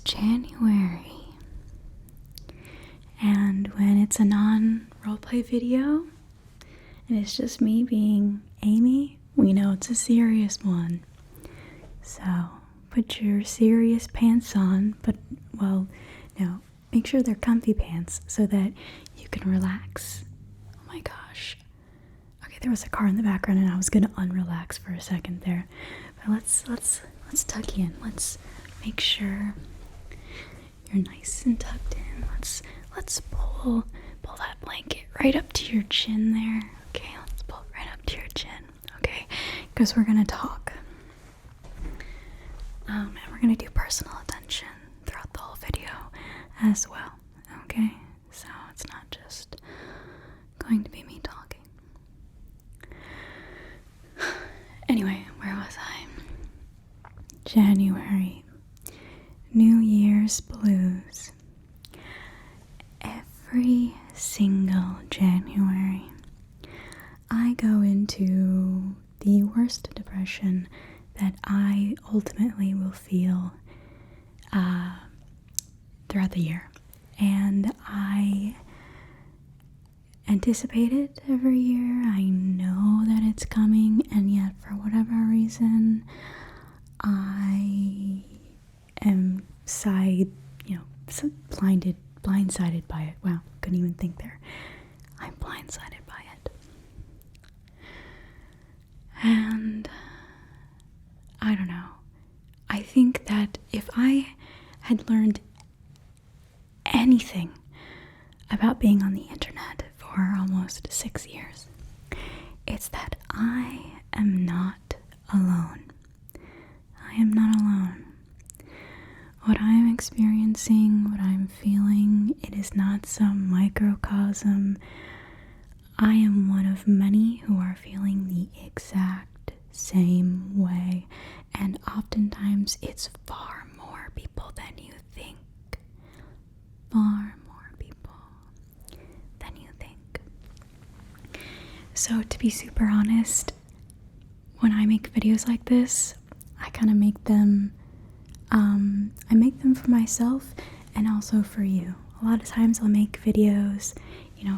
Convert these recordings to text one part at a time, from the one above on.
January. And when it's a non-roleplay video, and it's just me being Amy, we know it's a serious one. So, put your serious pants on, but, well, no, make sure they're comfy pants so that you can relax. Oh my gosh. Okay, there was a car in the background and I was gonna unrelax for a second there. But let's tuck you in. Let's make sure you're nice and tucked in. Let's pull that blanket right up to your chin there. Okay, let's pull it right up to your chin. Okay, because we're gonna talk. And we're gonna do personal attention throughout the whole video as well. Okay, so it's not just going to be me talking. Anyway, where was I? January. New Year's blues. Every single January, I go into the worst depression that I ultimately will feel throughout the year. And I anticipate it every year. I know that it's coming, and yet for whatever reason, I am blindsided by it. Wow, couldn't even think there. I'm blindsided by it. And I don't know. I think that if I had learned anything about being on the internet for almost 6 years, it's that I am not alone. I am not alone. What I am experiencing, what I'm feeling, it is not some microcosm. I am one of many who are feeling the exact same way, and oftentimes it's far more people than you think. Far more people than you think. So to be super honest, when I make videos like this, I kind of make them for myself and also for you. A lot of times I'll make videos,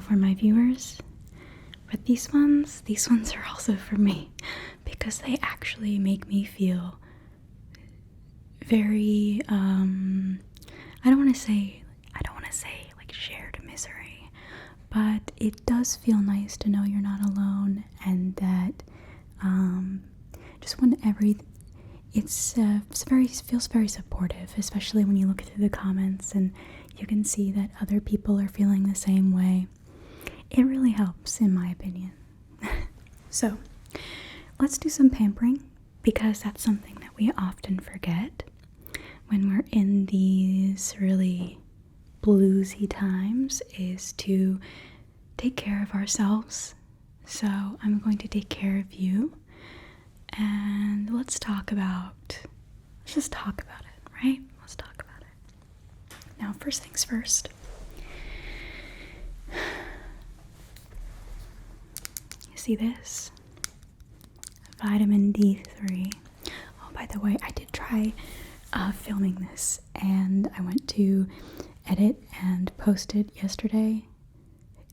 for my viewers, but these ones are also for me because they actually make me feel very, I don't want to say like shared misery, but it does feel nice to know you're not alone, and that just when feels very supportive, especially when you look through the comments and you can see that other people are feeling the same way. It really helps, in my opinion. So, let's do some pampering, because that's something that we often forget when we're in these really bluesy times, is to take care of ourselves. So, I'm going to take care of you. And let's just talk about it, right? Let's talk about it. Now, first things first. You see this? Vitamin D3. Oh, by the way, I did try filming this, and I went to edit and post it yesterday,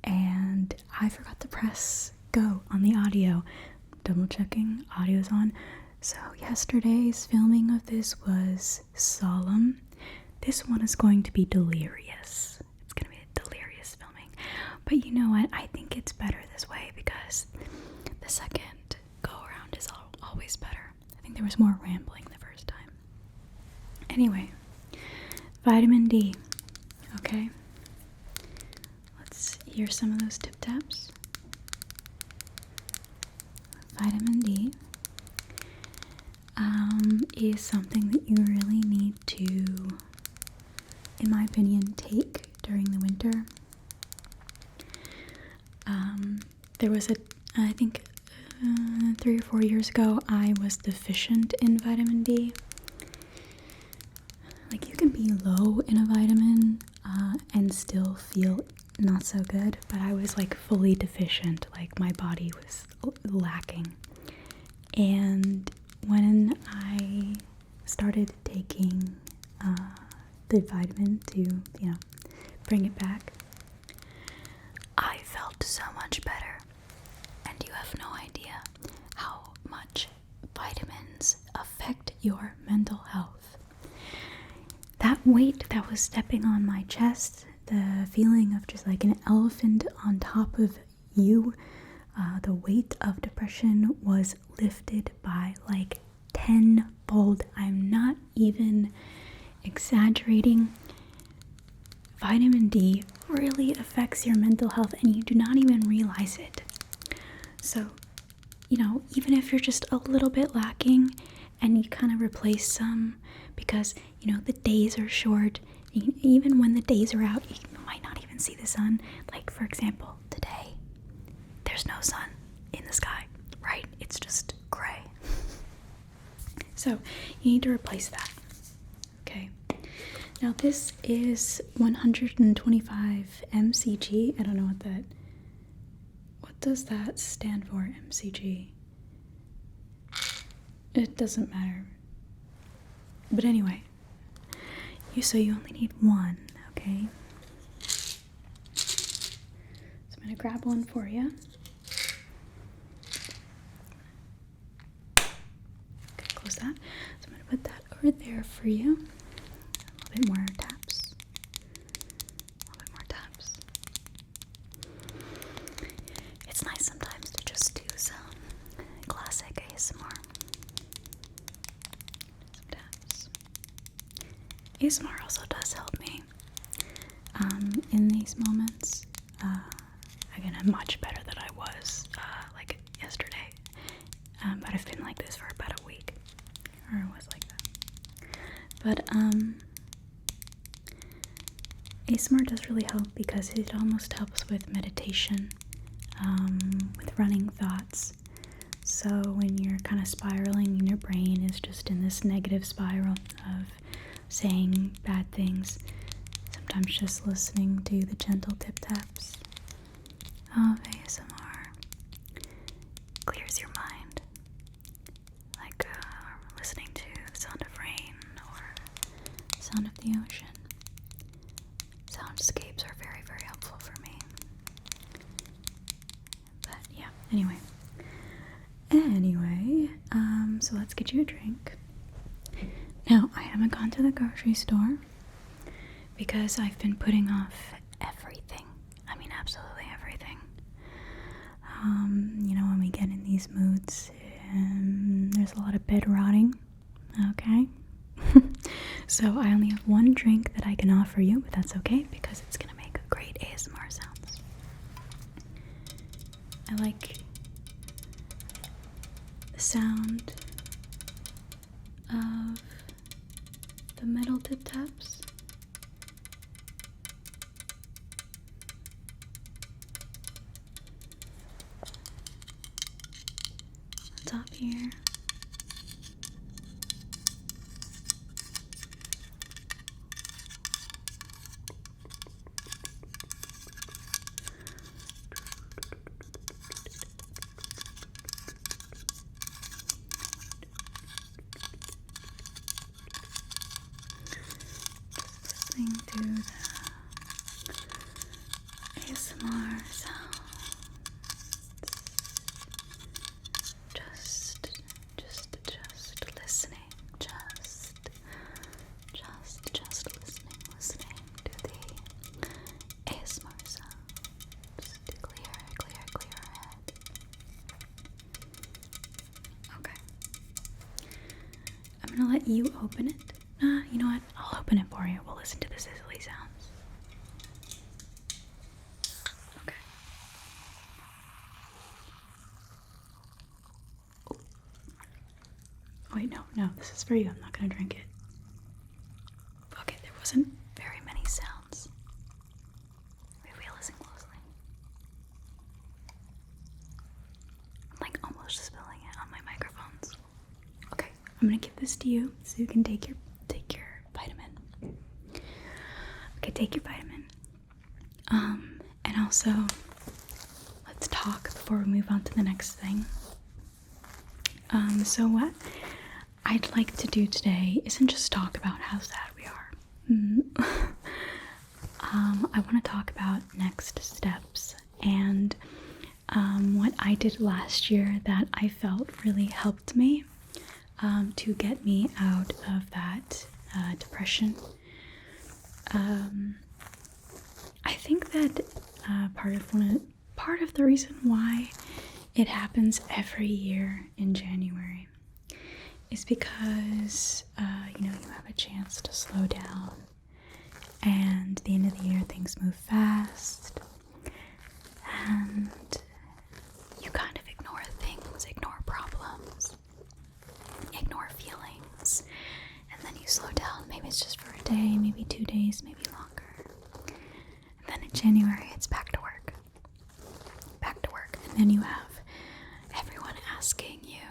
and I forgot to press go on the audio. Double checking, audio's on. So yesterday's filming of this was solemn. This one is going to be delirious. It's going to be a delirious filming. But you know what? I think it's better this way because the second go around is always better. I think there was more rambling the first time. Anyway, vitamin D. Okay. Let's hear some of those tip taps. Vitamin D is something that you really need to, in my opinion, take during the winter. There was I think 3 or 4 years ago, I was deficient in vitamin D. Like, you can be low in a vitamin and still feel not so good, but I was like fully deficient, like my body was lacking. And when I started taking the vitamin to, you know, bring it back. I felt so much better, and you have no idea how much vitamins affect your mental health. That weight that was stepping on my chest, the feeling of just like an elephant on top of you, the weight of depression was lifted by like tenfold. I'm not even exaggerating. Vitamin D really affects your mental health, and you do not even realize it. So, you know, even if you're just a little bit lacking and you kind of replace some, because, you know, the days are short, even when the days are out, you might not even see the sun. Like, for example, today, there's no sun in the sky, right? It's just gray. So you need to replace that, okay? Now this is 125 mcg. I don't know what does that stand for, mcg? It doesn't matter. But anyway, so you only need one, okay? So I'm gonna grab one for you. Okay, close that. So I'm gonna put that over there for you. A little bit more taps. A little bit more taps. It's nice sometimes to just do some classic ASMR. Some taps. ASMR also does help me in these moments. Again, I'm much better than I was like yesterday, but I've been like this for about a week, or I was like that. But ASMR does really help because it almost helps with meditation, with running thoughts. So when you're kind of spiraling and your brain is just in this negative spiral of saying bad things, sometimes just listening to the gentle tip taps of ASMR clears your mind, like listening to the sound of rain or the sound of the ocean. Soundscapes are very, very helpful for me. But yeah, anyway, so let's get you a drink. Now, I haven't gone to the grocery store because I've been putting off everything. I mean, absolutely everything. You know, when we get in these moods, there's a lot of bed rotting, okay? So I only have one drink that I can offer you, but that's okay because it's gonna make great ASMR sounds. I like the sound of the metal tip taps. On top here. Listening to the ASMR sounds. Just listening. Just listening to the ASMR sounds. To clear head. Okay. I'm gonna let you open it. You know what? I'll open it for you. We'll listen to the sizzly sounds. Okay. Oh. Wait, no, this is for you. I'm not gonna drink it. Okay, there wasn't very many sounds. Maybe listen closely. I'm like almost spilling it on my microphones. Okay, I'm gonna give this to you so you can take your vitamin. Okay, take your vitamin. And also, let's talk before we move on to the next thing. So what I'd like to do today isn't just talk about how sad we are. I want to talk about next steps and what I did last year that I felt really helped me to get me out of that depression. I think that part of the reason why it happens every year in January is because you have a chance to slow down, and at the end of the year things move fast, and you kind of ignore things, ignore problems, ignore feelings, and then you slow down. Maybe it's just for a day, maybe 2 days, maybe longer. And then in January, it's back to work. And then you have everyone asking you,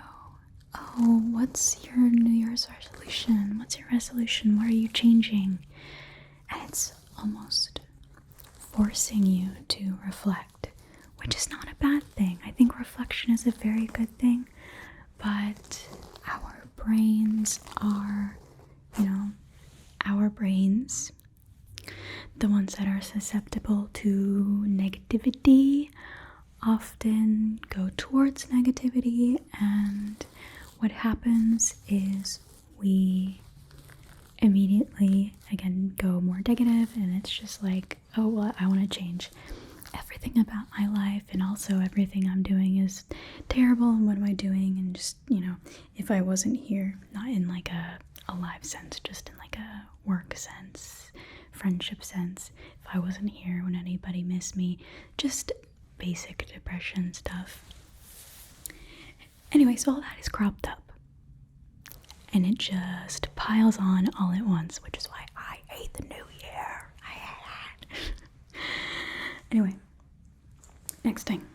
oh, what's your New Year's resolution? What's your resolution? What are you changing? And it's almost forcing you to reflect, which is not a bad thing. I think reflection is a very good thing, but our brains are, the ones that are susceptible to negativity, often go towards negativity, and what happens is we immediately, again, go more negative, and it's just like, oh, well, I want to change everything about my life, and also everything I'm doing is terrible, and what am I doing? And just, if I wasn't here, not in like a live sense, just in like a work sense, friendship sense, if I wasn't here, would anybody miss me? Just basic depression stuff. Anyway, so all that is cropped up, and it just piles on all at once, which is why I hate the new year. I hate it. Anyway, next thing.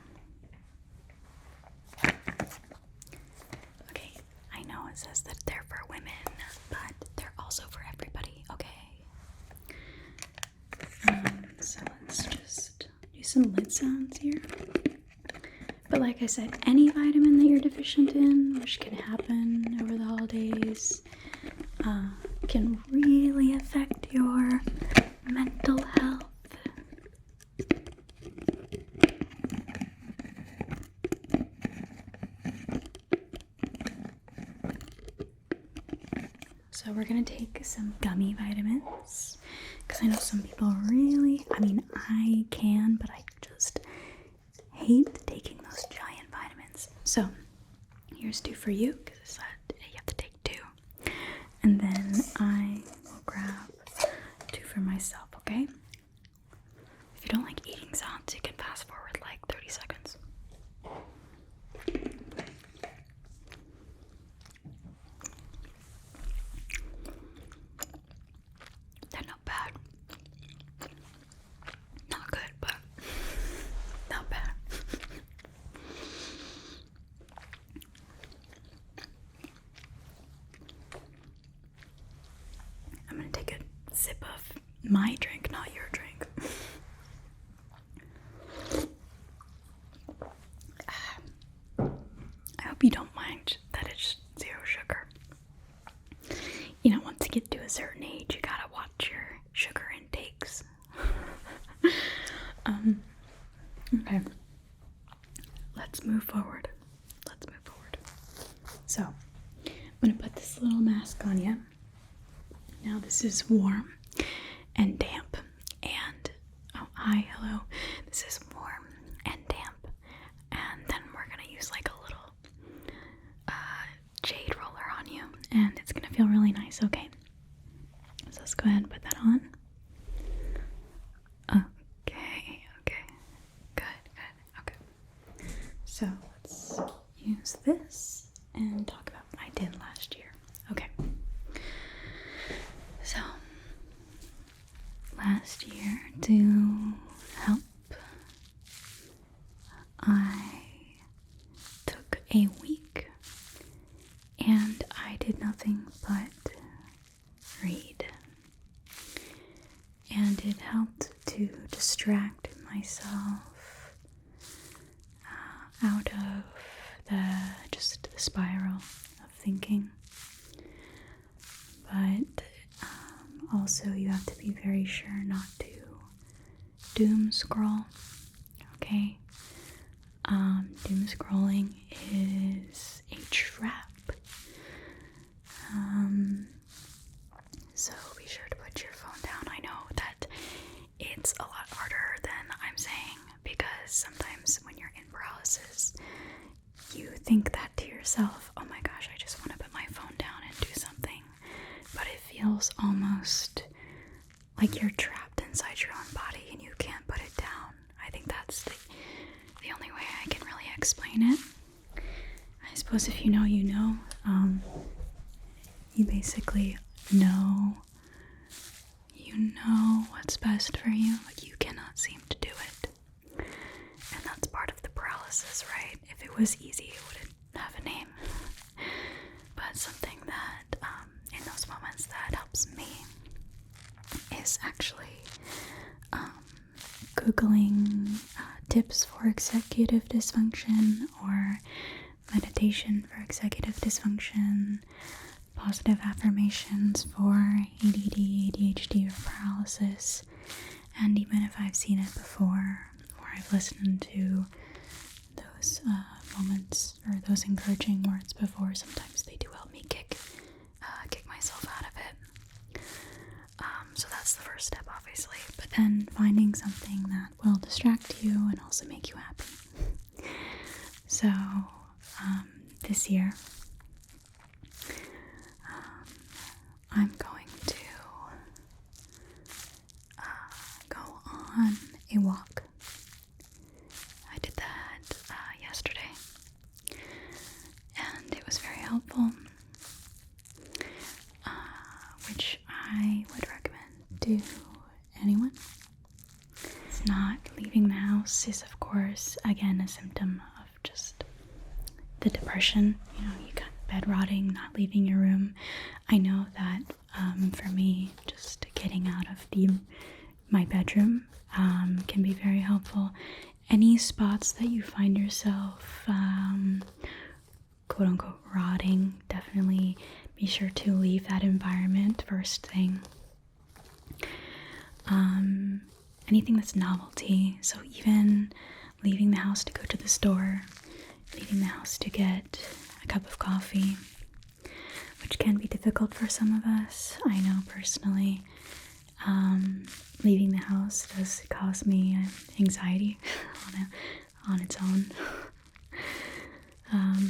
Okay, I know it says that they're for women, but they're also for everybody, okay? So let's just do some lid sounds here. But like I said, any vitamin that you're deficient in, which can happen over the holidays, can really affect your mental health. So we're gonna take some gummy vitamins, because I know some people really, I can, but I just hate taking those giant vitamins. So here's 2 for you, because it said you have to take 2. And then I will grab 2 for myself, okay? If you don't like eating sounds, you can fast forward like 30 seconds. They're not bad. Not good, but not bad. I'm gonna take a sip of my drink, not your drink. I hope you don't mind that it's 0 sugar. Once you get to a certain age, you gotta watch your sugar intakes. Okay. Let's move forward. So, I'm gonna put this little mask on you. Now this is warm and damp, and hello. This is warm and damp, and then we're gonna use like a little jade roller on you, and it's gonna feel really nice. Okay. So let's go ahead and put that on. Okay. Good. Okay. So let's use this and talk about what I did last year. Okay. So, last year, to help, I took a week and I did nothing but read. And it helped to distract myself out of the spiral of thinking. But also you have to be very sure not to doom scroll, okay? Doom scrolling is a trap. So be sure to put your phone down. I know that it's a lot harder than I'm saying, because sometimes when you're in paralysis, you think that to yourself, oh my gosh, I just want to put my phone down and do something. But it feels almost like you're trapped inside your own body and you can't put it down. I think that's the only way I can really explain it. I suppose if you know, you know. You basically know what's best for you, but you cannot seem to do it. And that's part of the paralysis, right? If it was easy, it wouldn't have a name. But something that, in those moments, that helps me is actually Googling tips for executive dysfunction, or meditation for executive dysfunction, positive affirmations for ADD, ADHD, or paralysis. And even if I've seen it before, or I've listened to those moments or those encouraging words before, sometimes they do help me kick myself out of it. So that's the first step, obviously. But then finding something that will distract you and also make you happy. So this year, I'm going to go on a walk. I did that yesterday, and it was very helpful, which I would recommend to anyone. It's not leaving the house is, of course, again, a symptom of just the depression. You know, you got bed rotting, not leaving your room. I know that for me, just getting out of my bedroom can be very helpful. Any spots that you find yourself quote unquote rotting, definitely be sure to leave that environment first thing. Anything that's novelty, so even leaving the house to go to the store, leaving the house to get a cup of coffee, which can be difficult for some of us. I know personally, leaving the house does cause me anxiety on its own.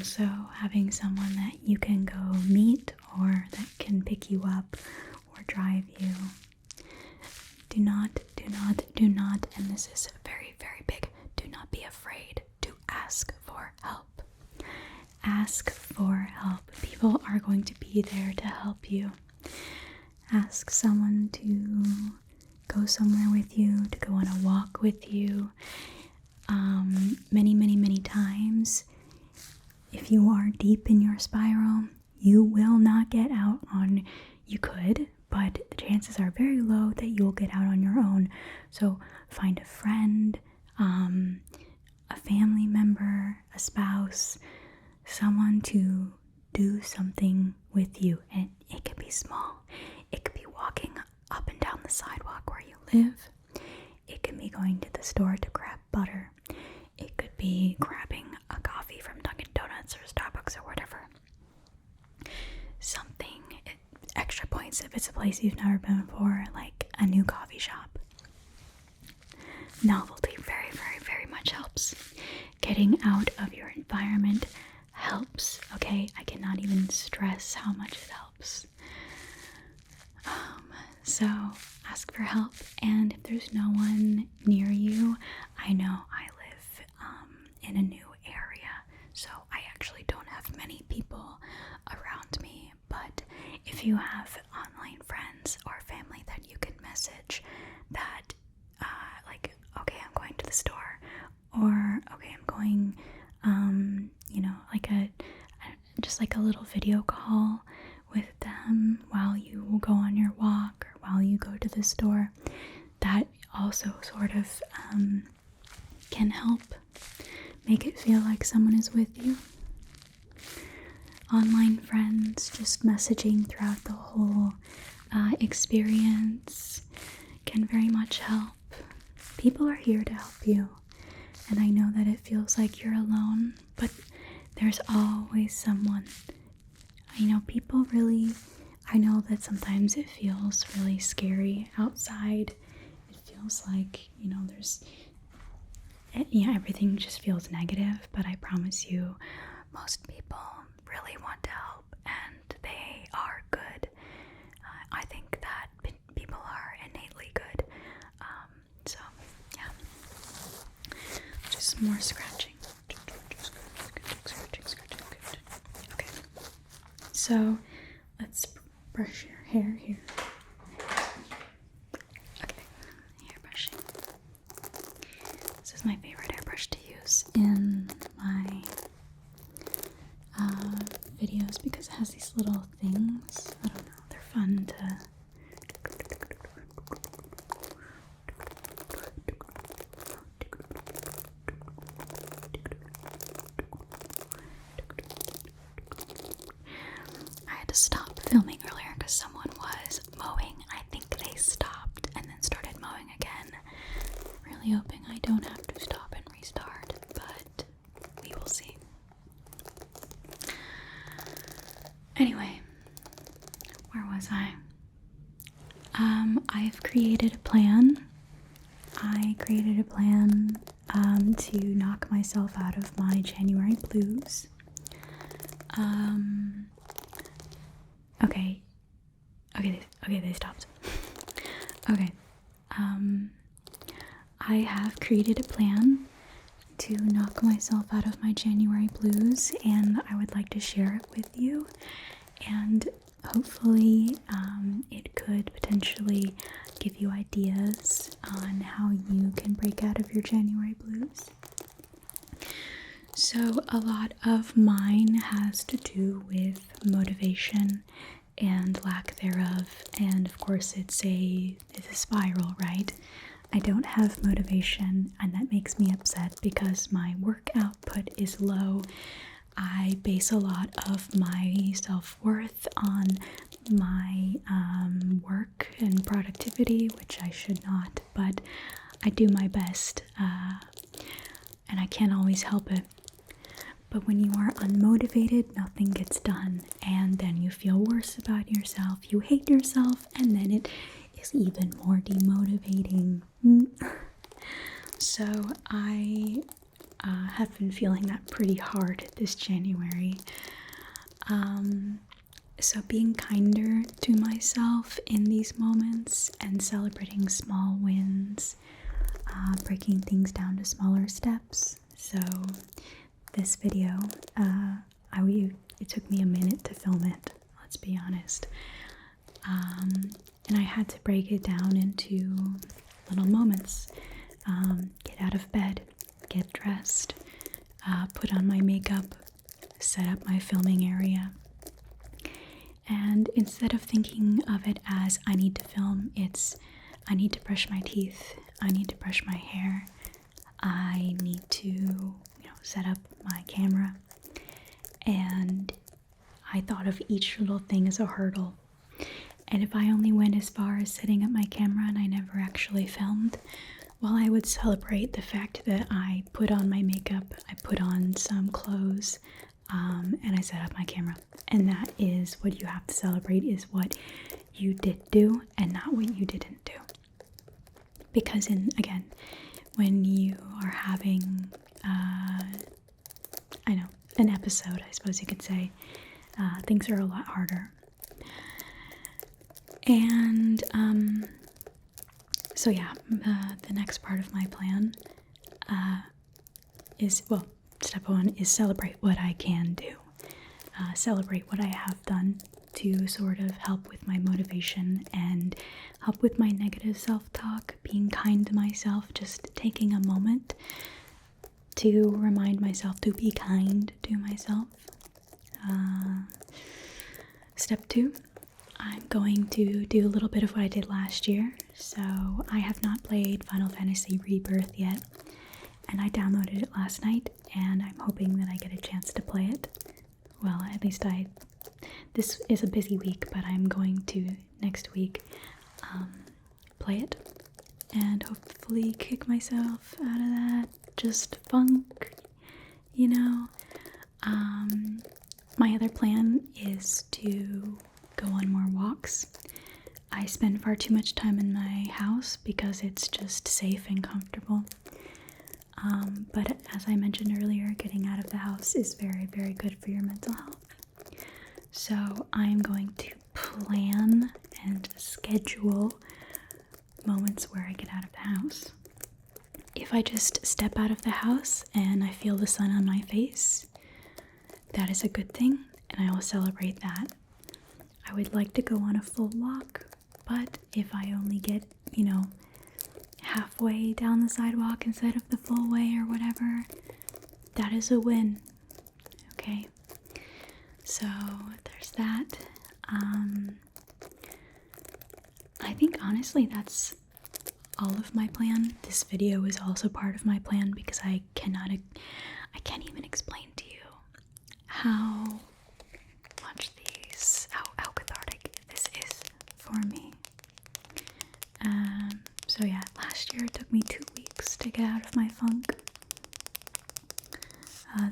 So having someone that you can go meet, or that can pick you up or drive you. Do not, and this is very, very big, do not be afraid to ask for help. Ask for help. People are going to be there to help you. Ask someone to go somewhere with you, to go on a walk with you. Many times, if you are deep in your spiral, you will not get out on, you could, but the chances are very low that you'll get out on your own. So find a friend, a family member, a spouse, someone to do something with you. And it can be small. It could be walking up and down the sidewalk where you live. It can be going to the store to grab butter. It could be grabbing a coffee from Dunkin' Donuts or Starbucks or whatever. Something, extra points if it's a place you've never been before, like a new coffee shop. Novelty very, very, very much helps. Getting out of your environment helps, okay? I cannot even stress how much it helps. So ask for help, and if there's no one near you, I know I live in a new area, so I actually don't have many people around me, but if you have online friends or family that you can message that, like, okay, I'm going to the store, or okay, I'm going, just like a little video call with them while you go on your walk or while you go to the store, that also sort of can help make it feel like someone is with you. Online friends, just messaging throughout the whole experience can very much help. People are here to help you, and I know that it feels like you're alone, but there's always someone. People really, I know that sometimes it feels really scary outside. It feels like, everything just feels negative, but I promise you, most people really want to help, and they are good. I think that people are innately good. So, yeah. Just more scratching. Okay. So, let's brush your hair here. Okay, hair brushing. This is my favorite hairbrush to use in my videos because it has these little things. I don't know, they're fun to. I had to stop filming earlier because someone was mowing. I think they stopped and then started mowing again. Really hoping I don't have to stop and restart, but we will see. Anyway, where was I? I've created a plan. I created a plan to knock myself out of my January blues. Okay, they stopped. Okay, I have created a plan to knock myself out of my January blues, and I would like to share it with you, and hopefully it could potentially give you ideas on how you can break out of your January blues. So a lot of mine has to do with motivation and lack thereof, and of course it's a spiral, right? I don't have motivation, and that makes me upset because my work output is low. I base a lot of my self-worth on my work and productivity, which I should not, but I do my best, and I can't always help it. But when you are unmotivated, nothing gets done, and then you feel worse about yourself, you hate yourself, and then it is even more demotivating. So I have been feeling that pretty hard this January. So being kinder to myself in these moments and celebrating small wins, breaking things down to smaller steps. So this video, it took me a minute to film it, let's be honest. And I had to break it down into little moments. Get out of bed, get dressed, put on my makeup, set up my filming area. And instead of thinking of it as I need to film, it's I need to brush my teeth, I need to brush my hair, I need to set up my camera. And I thought of each little thing as a hurdle. And if I only went as far as setting up my camera and I never actually filmed, well, I would celebrate the fact that I put on my makeup, I put on some clothes, and I set up my camera. And that is what you have to celebrate, is what you did do and not what you didn't do. Because when you are having, an episode, I suppose you could say, things are a lot harder. And so yeah, the next part of my plan is, step one is celebrate what I can do. Celebrate what I have done to sort of help with my motivation and help with my negative self-talk, being kind to myself, just taking a moment to remind myself to be kind to myself. Step two, I'm going to do a little bit of what I did last year. So I have not played Final Fantasy Rebirth yet, and I downloaded it last night, and I'm hoping that I get a chance to play it. Well, at least this is a busy week, but I'm going to next week play it and hopefully kick myself out of that just funk, you know. My other plan is to go on more walks. I spend far too much time in my house because it's just safe and comfortable. But as I mentioned earlier, getting out of the house is very, very good for your mental health. So I'm going to plan and schedule moments where I get out of the house. If I just step out of the house and I feel the sun on my face, that is a good thing, and I will celebrate that. I would like to go on a full walk, but if I only get, halfway down the sidewalk instead of the full way or whatever, that is a win. Okay, so there's that. I think honestly that's all of my plan. This video is also part of my plan because I can't even explain to you how cathartic this is for me. So yeah, last year it took me 2 weeks to get out of my funk.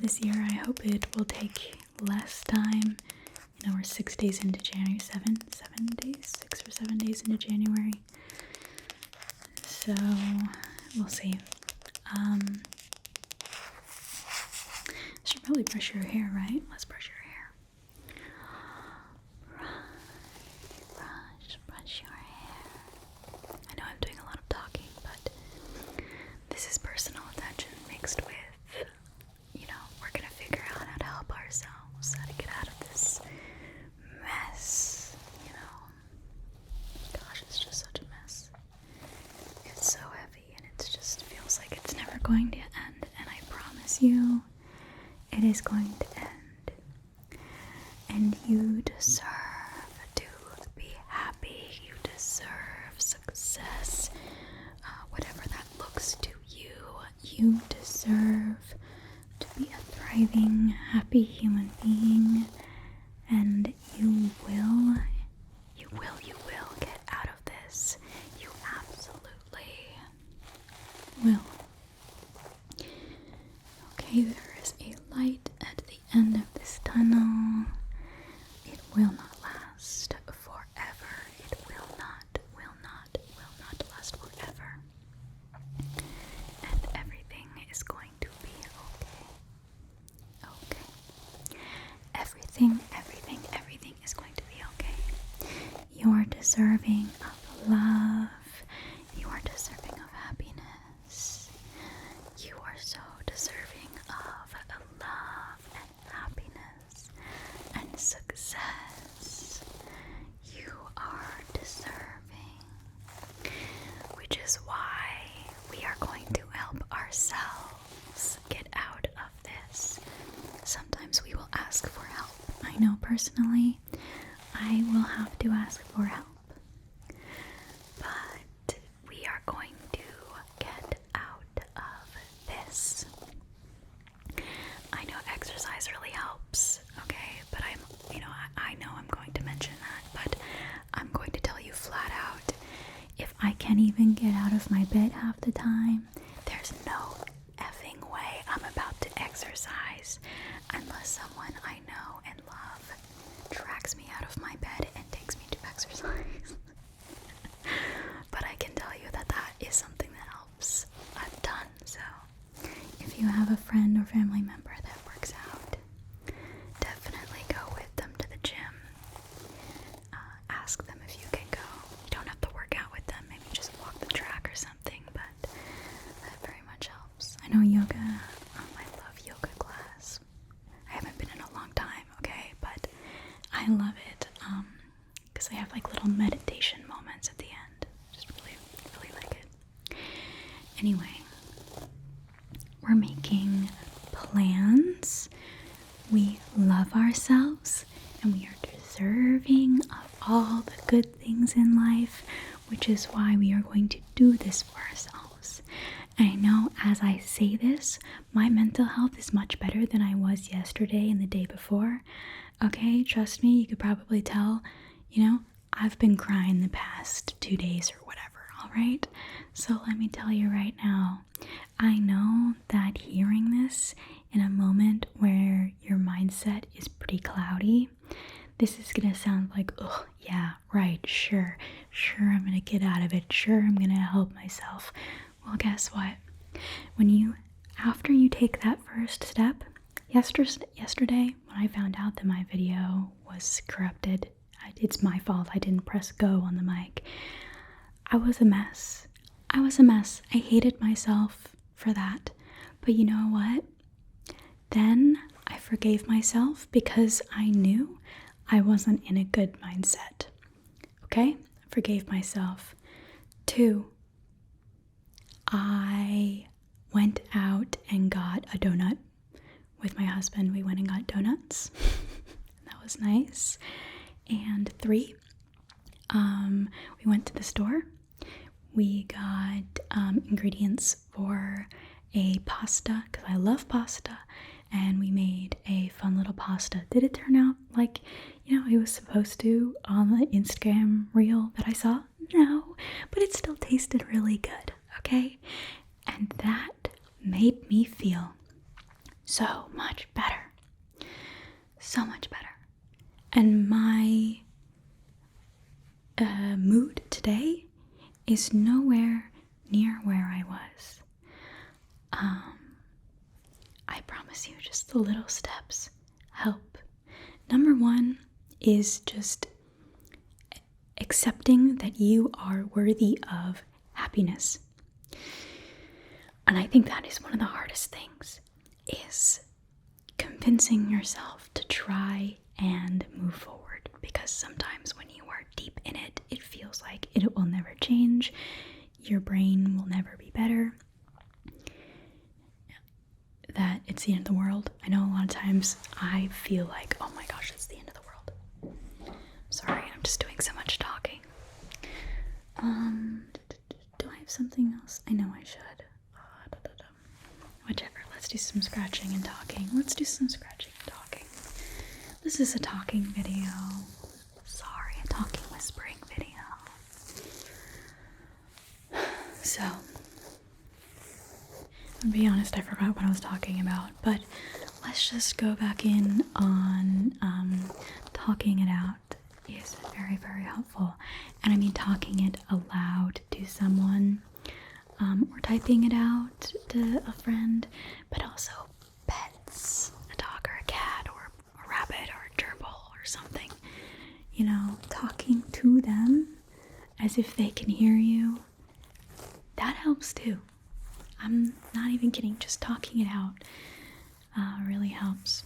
This year I hope it will take less time. We're 6 days into January, 7 days, 6 or 7 days into January. So we'll see. Should probably brush your hair, right? Let's brush your hair. Brush your hair. I know I'm doing a lot of talking, but this is personal attention mixed with, we're gonna figure out how to help ourselves, how to get out of this mess, Gosh, it's just such a mess. It's so heavy and it just feels like it's never going to end, and I promise you, it is going to end. And you deserve to be happy. You deserve success, whatever that looks to you. You deserve to be a thriving, happy human being, and you will get out of this. You absolutely will. Okay, there is a light at the end of this tunnel. It will not last forever. It will not last forever. And everything is going to be okay. Okay. Everything is going to be okay. You are deserving of love. You are deserving of happiness. You are so deserving of love and happiness and success. You are deserving, which is why we are going to help ourselves get out of this. Sometimes we will ask for help. I know personally, I will have to ask for help. But we are going to get out of this. I know exercise really helps, okay? But I know I'm going to mention that, but I'm going to tell you flat out, if I can't even get out of my bed half the time, there's no effing way I'm about to exercise unless someone I know and love drags me out of my bed and takes me to exercise. But I can tell you that is something that helps a ton. So if you have a friend or family member that works out, definitely go with them to the gym. Ask them if you can go. You don't have to work out with them, maybe just walk the track or something, but that very much helps. I know yoga, I love yoga class. I haven't been in a long time, okay, but I love it, because they have like little meditation moments at the end. Just really, really like it. Anyway, we're making plans. We love ourselves, and we are deserving of all the good things in life, which is why we are going to do this for ourselves. I know as I say this, my mental health is much better than I was yesterday and the day before. Okay, trust me, you could probably tell, I've been crying the past 2 days or whatever, alright? So let me tell you right now, I know that hearing this in a moment where your mindset is pretty cloudy, this is gonna sound like, oh, yeah, right, sure, I'm gonna get out of it, sure, I'm gonna help myself. Well, guess what? After you take that first step, yesterday, when I found out that my video was corrupted, it's my fault, I didn't press go on the mic. I was a mess. I hated myself for that. But you know what? Then I forgave myself because I knew I wasn't in a good mindset. Okay? I forgave myself. 2, I went out and got a donut with my husband. We went and got donuts. That was nice. And 3, we went to the store. We got ingredients for a pasta, because I love pasta, and we made a fun little pasta. Did it turn out like, it was supposed to on the Instagram reel that I saw? No, but it still tasted really good, okay? And that made me feel so much better. So much better. And my mood today is nowhere near where I was. I promise you, just the little steps help. Number 1 is just accepting that you are worthy of happiness. And I think that is one of the hardest things, is convincing yourself to try and move forward. Because sometimes when you are deep in it, it feels like it will never change. Your brain will never be better. That it's the end of the world. I know a lot of times I feel like, oh my gosh, it's the end of the world. Sorry, I'm just doing so much talking. Do I have something else? I know I should. Whichever, let's do some scratching and talking. This is a talking video. Sorry, a talking whispering video. So, to be honest, I forgot what I was talking about, but let's just go back in on talking it out is very, very helpful. And I mean talking it aloud to someone, or typing it out to a friend, but also pets, a dog or a cat or a rabbit or a gerbil or something. Talking to them as if they can hear you, that helps too. I'm not even kidding, just talking it out really helps.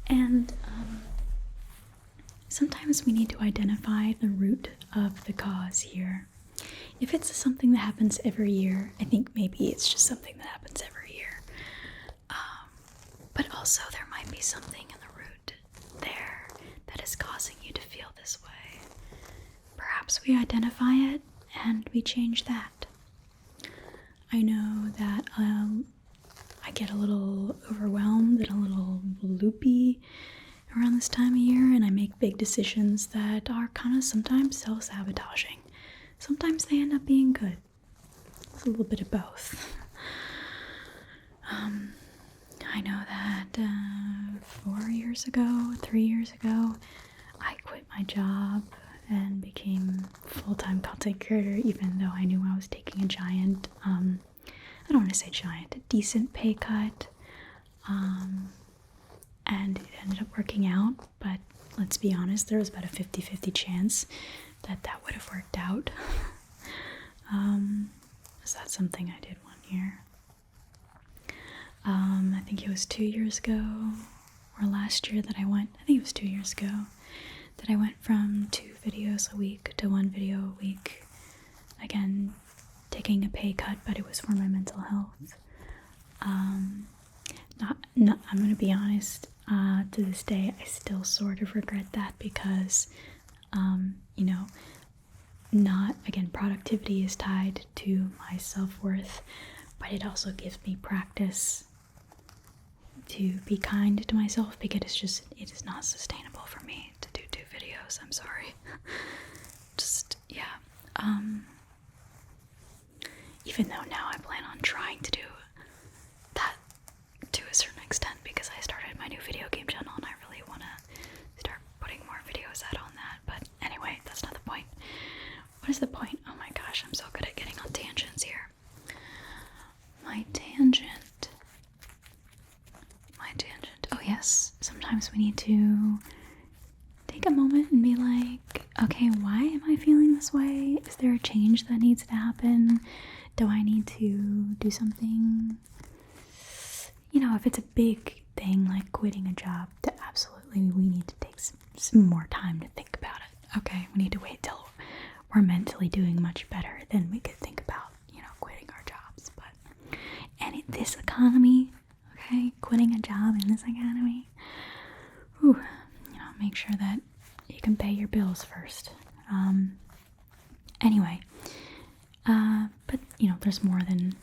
And sometimes we need to identify the root of the cause here. If it's something that happens every year, I think maybe it's just something that happens every year. But also there might be something in the root there that is causing you to feel this way. Perhaps we identify it and we change that. I know that I get a little overwhelmed and a little loopy around this time of year, and I make big decisions that are kind of sometimes self-sabotaging. Sometimes they end up being good. It's a little bit of both. I know that 3 years ago, I quit my job and became full-time content creator, even though I knew I was taking a giant, I don't want to say giant, a decent pay cut. And it ended up working out, but let's be honest, there was about a 50-50 chance that would have worked out. So that's something I did one year. I think it was 2 years ago, or last year that I went, I think it was 2 years ago, that I went from 2 videos a week to 1 video a week. Again, taking a pay cut, but it was for my mental health. I'm gonna be honest, to this day, I still sort of regret that because, productivity is tied to my self-worth, but it also gives me practice to be kind to myself, because it is not sustainable for me to do 2 videos. I'm sorry. Just, yeah. Even though now I plan on trying to do that to a certain extent, because I started my new video game channel and I really want to start putting more videos out on that. But anyway, that's not the point. What is the point? Oh my gosh, I'm so good at getting on tangents here. My tangent. Oh yes, sometimes we need to take a moment and be like, okay, why am I feeling this way? Is there a change that needs to happen? Do I need to do something? You know, if it's a big thing like quitting a job, absolutely we need to take some more time to think about it. Okay, we need to wait till we're mentally doing much better, then we could think about, quitting our jobs. But, and in this economy, okay, quitting a job in this economy, make sure that you can pay your bills first. Anyway, but there's more than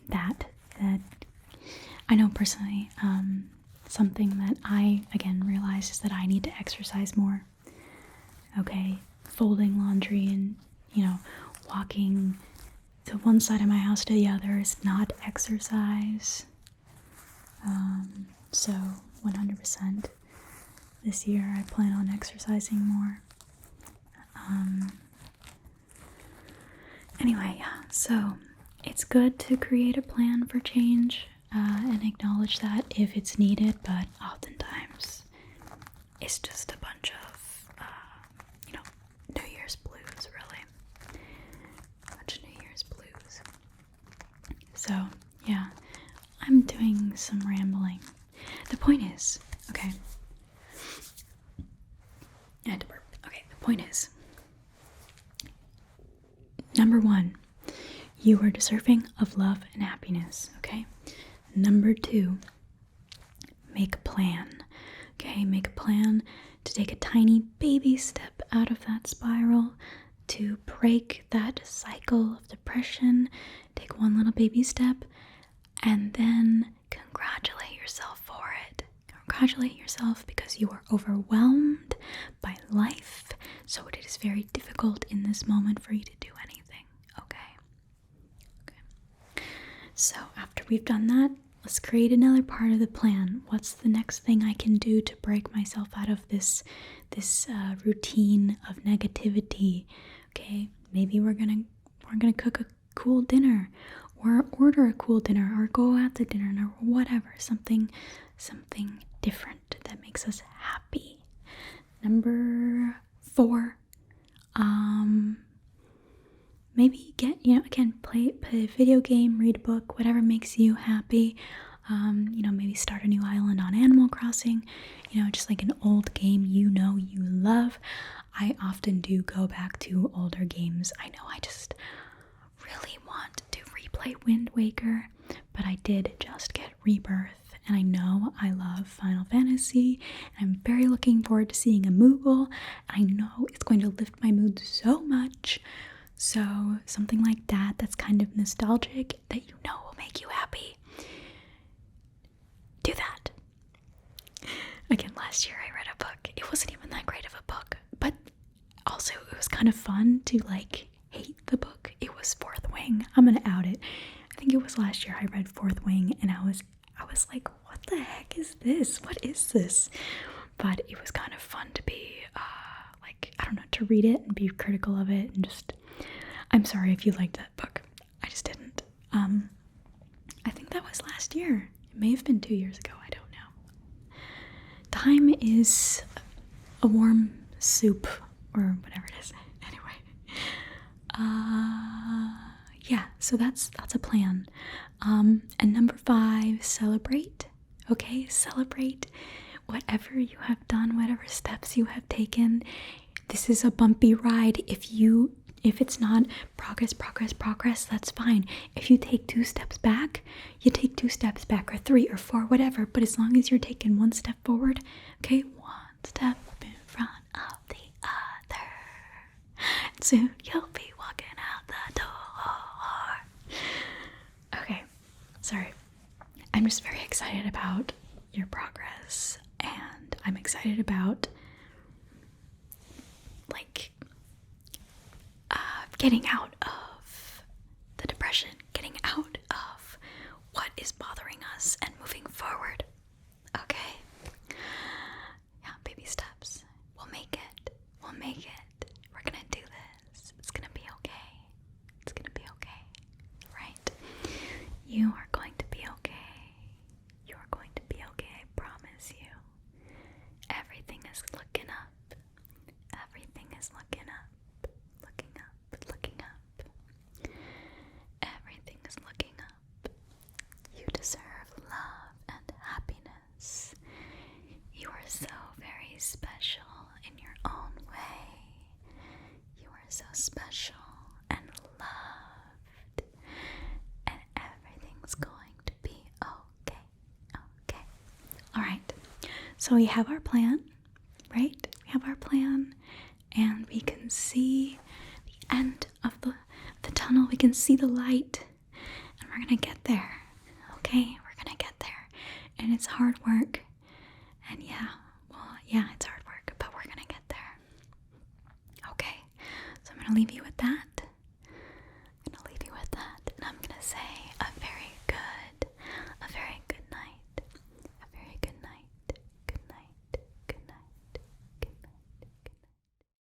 that I know personally. Something that I again realized is that I need to exercise more. Okay, folding laundry and walking to one side of my house to the other is not exercise. So 100% this year I plan on exercising more. Anyway, yeah, so it's good to create a plan for change and acknowledge that if it's needed, but oftentimes it's just a bunch of, New Year's blues, really. A bunch of New Year's blues. So, yeah, I'm doing some rambling. The point is, okay, I had to burp. Okay, the point is, number 1, you are deserving of love and happiness, okay? Number 2, make a plan, okay? Make a plan to take a tiny baby step out of that spiral, to break that cycle of depression. Take one little baby step, and then congratulate yourself for it. Congratulate yourself because you are overwhelmed by life, so it is very difficult in this moment for you to do anything, okay? So after we've done that, let's create another part of the plan. What's the next thing I can do to break myself out of this routine of negativity? Okay, maybe we're gonna cook a cool dinner, or order a cool dinner, or go out to dinner, or whatever. Something different that makes us happy. Number 4, maybe play a video game, read a book, whatever makes you happy. Maybe start a new island on Animal Crossing, just like an old game you love. I often do go back to older games. I know I just really want to replay Wind Waker, but I did just get Rebirth, and I know I love Final Fantasy, and I'm very looking forward to seeing a Moogle. I know it's going to lift my mood so much. So something like that that's kind of nostalgic, that will make you happy. Do that. Again, last year I read a book. It wasn't even that great of a book, but also it was kind of fun to hate the book. It was Fourth Wing. I'm gonna out it. I think it was last year I read Fourth Wing, and I was like, what the heck is this? What is this? But it was kind of fun to be to read it and be critical of it, and just, I'm sorry if you liked that book. I just didn't. I think that was last year. It may have been 2 years ago. I don't know. Time is a warm soup, or whatever it is. Anyway. Yeah, so that's a plan. And number 5, celebrate. Okay, celebrate whatever you have done, whatever steps you have taken. This is a bumpy ride. If it's not progress, that's fine. If you take 2 steps back, you take 2 steps back, or 3 or 4, whatever. But as long as you're taking 1 step forward, okay, 1 step in front of the other. And soon you'll be walking out the door. sorry. I'm just very excited about your progress, and I'm excited about like getting out of the depression, getting out of what is bothering us and moving forward. Okay? Yeah, baby steps. We'll make it. We'll make it. We're gonna do this. It's gonna be okay. It's gonna be okay. Right? You are going to be okay. You are going to be okay. I promise you. Everything is looking up. Everything is looking up. Looking up. Looking up. Everything is looking up. You deserve love and happiness. You are so very special in your own way. You are so special and loved. And everything's going to be okay. Okay. Alright. So we have our plan, right? We have our plan, and we can see the end of the tunnel. We can see the light, and we're gonna get there. Okay? We're gonna get there. And it's hard work. And yeah, it's hard work, but we're gonna get there. Okay, so I'm gonna leave you with